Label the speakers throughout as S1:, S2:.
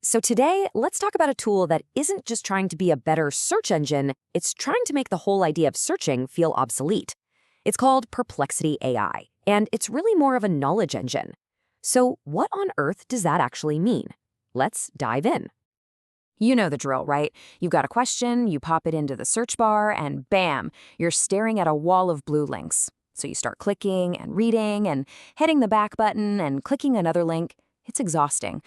S1: So today, let's talk about a tool that isn't just trying to be a better search engine, it's trying to make the whole idea of searching feel obsolete. It's called Perplexity AI, and it's really more of a knowledge engine. So what on earth does that actually mean? Let's dive in. You know the drill, right? You've got a question, you pop it into the search bar, and bam, you're staring at a wall of blue links. So you start clicking and reading and hitting the back button and clicking another link. It's exhausting.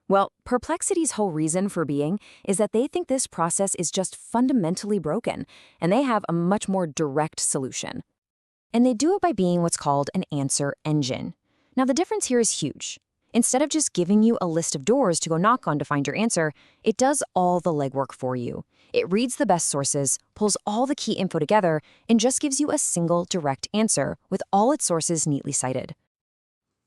S1: Well, Perplexity's whole reason for being is that they think this process is just fundamentally broken, and they have a much more direct solution. And they do it by being what's called an answer engine. Now, the difference here is huge. Instead of just giving you a list of doors to go knock on to find your answer, it does all the legwork for you. It reads the best sources, pulls all the key info together, and just gives you a single direct answer with all its sources neatly cited.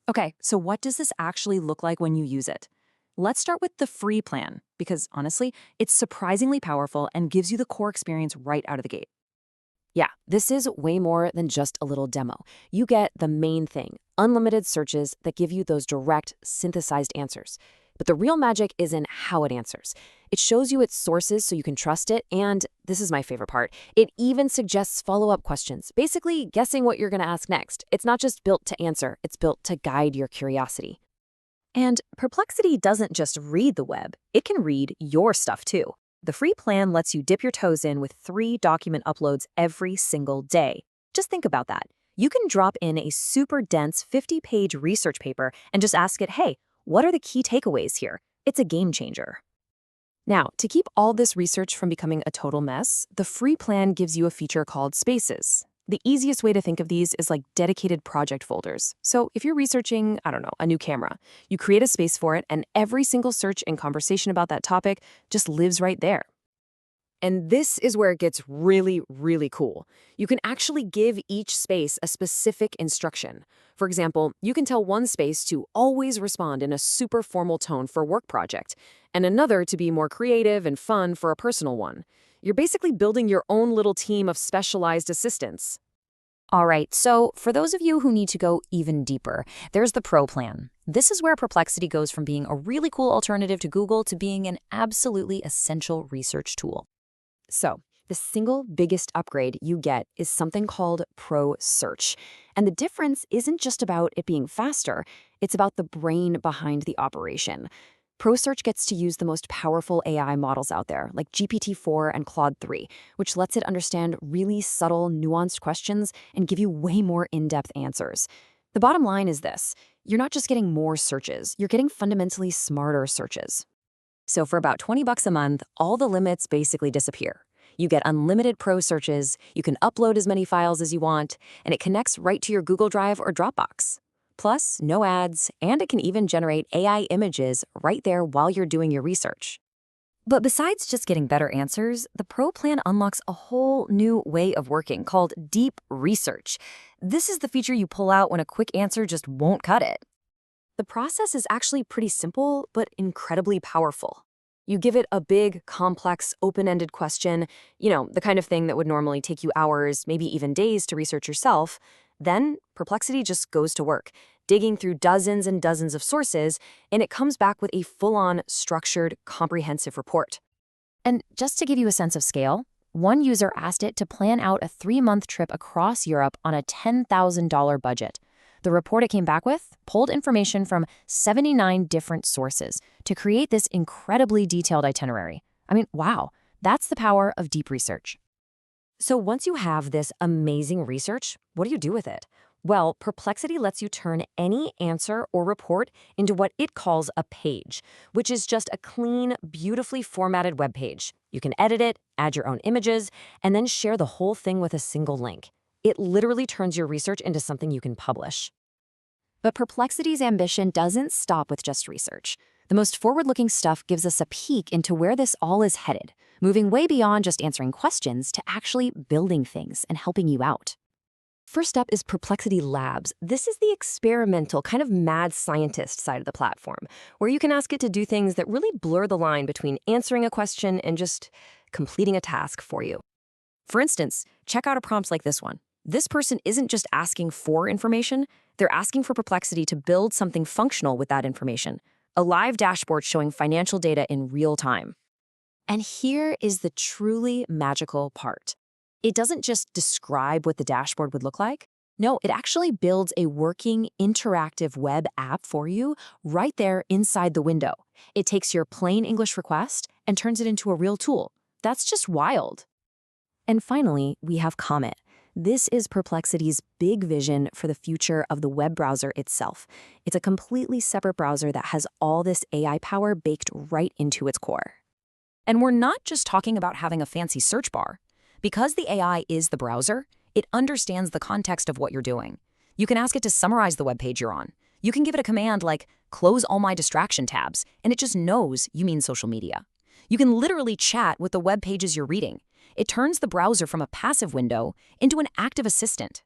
S1: Okay, so what does this actually look like when you use it? Let's start with the free plan, because honestly, it's surprisingly powerful and gives you the core experience right out of the gate. Yeah, this is way more than just a little demo. You get the main thing, unlimited searches that give you those direct, synthesized answers. But the real magic is in how it answers. It shows you its sources so you can trust it, and this is my favorite part, it even suggests follow-up questions, basically guessing what you're going to ask next. It's not just built to answer, it's built to guide your curiosity. And Perplexity doesn't just read the web, it can read your stuff too. The free plan lets you dip your toes in with 3 document uploads every single day. Just think about that. You can drop in a super dense 50-page research paper and just ask it, hey, what are the key takeaways here? It's a game changer. Now, to keep all this research from becoming a total mess, the free plan gives you a feature called Spaces. The easiest way to think of these is like dedicated project folders. So if you're researching, I don't know, a new camera, you create a space for it, and every single search and conversation about that topic just lives right there. And this is where it gets really, really cool. You can actually give each space a specific instruction. For example, you can tell one space to always respond in a super formal tone for a work project, and another to be more creative and fun for a personal one. You're basically building your own little team of specialized assistants. All right, so for those of you who need to go even deeper, there's the Pro plan. This is where Perplexity goes from being a really cool alternative to Google to being an absolutely essential research tool. So, the single biggest upgrade you get is something called Pro Search. And the difference isn't just about it being faster, it's about the brain behind the operation. ProSearch gets to use the most powerful AI models out there, like GPT-4 and Claude 3, which lets it understand really subtle, nuanced questions and give you way more in-depth answers. The bottom line is this: you're not just getting more searches, you're getting fundamentally smarter searches. So for about $20 a month, all the limits basically disappear. You get unlimited Pro searches, you can upload as many files as you want, and it connects right to your Google Drive or Dropbox. Plus, no ads, and it can even generate AI images right there while you're doing your research. But besides just getting better answers, the Pro plan unlocks a whole new way of working called deep research. This is the feature you pull out when a quick answer just won't cut it. The process is actually pretty simple, but incredibly powerful. You give it a big, complex, open-ended question, the kind of thing that would normally take you hours, maybe even days to research yourself. Then Perplexity just goes to work, digging through dozens and dozens of sources, and it comes back with a full-on, structured, comprehensive report. And just to give you a sense of scale, one user asked it to plan out a 3-month trip across Europe on a $10,000 budget. The report it came back with pulled information from 79 different sources to create this incredibly detailed itinerary. I mean, wow, that's the power of deep research. So once you have this amazing research, what do you do with it? Well, Perplexity lets you turn any answer or report into what it calls a page, which is just a clean, beautifully formatted web page. You can edit it, add your own images, and then share the whole thing with a single link. It literally turns your research into something you can publish. But Perplexity's ambition doesn't stop with just research. The most forward-looking stuff gives us a peek into where this all is headed, moving way beyond just answering questions to actually building things and helping you out. First up is Perplexity Labs. This is the experimental, kind of mad scientist side of the platform, where you can ask it to do things that really blur the line between answering a question and just completing a task for you. For instance, check out a prompt like this one. This person isn't just asking for information, they're asking for Perplexity to build something functional with that information. a live dashboard showing financial data in real time. And here is the truly magical part. It doesn't just describe what the dashboard would look like. No, it actually builds a working, interactive web app for you right there inside the window. It takes your plain English request and turns it into a real tool. That's just wild. And finally, we have Comet. This is Perplexity's big vision for the future of the web browser itself. It's a completely separate browser that has all this AI power baked right into its core. And we're not just talking about having a fancy search bar. Because the AI is the browser, it understands the context of what you're doing. You can ask it to summarize the web page you're on. You can give it a command like, close all my distraction tabs, and it just knows you mean social media. You can literally chat with the web pages you're reading. It turns the browser from a passive window into an active assistant.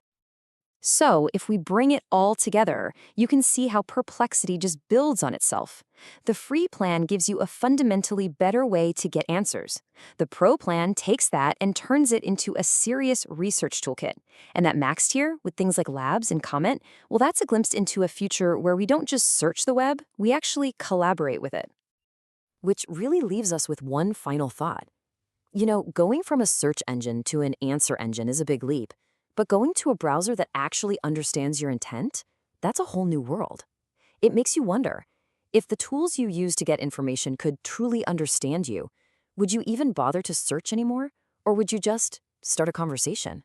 S1: So, if we bring it all together, you can see how Perplexity just builds on itself. The free plan gives you a fundamentally better way to get answers. The pro plan takes that and turns it into a serious research toolkit. And that max tier, with things like Labs and Comment, well, that's a glimpse into a future where we don't just search the web, we actually collaborate with it. Which really leaves us with one final thought. You know, going from a search engine to an answer engine is a big leap. But going to a browser that actually understands your intent, that's a whole new world. It makes you wonder, if the tools you use to get information could truly understand you, would you even bother to search anymore? Or would you just start a conversation?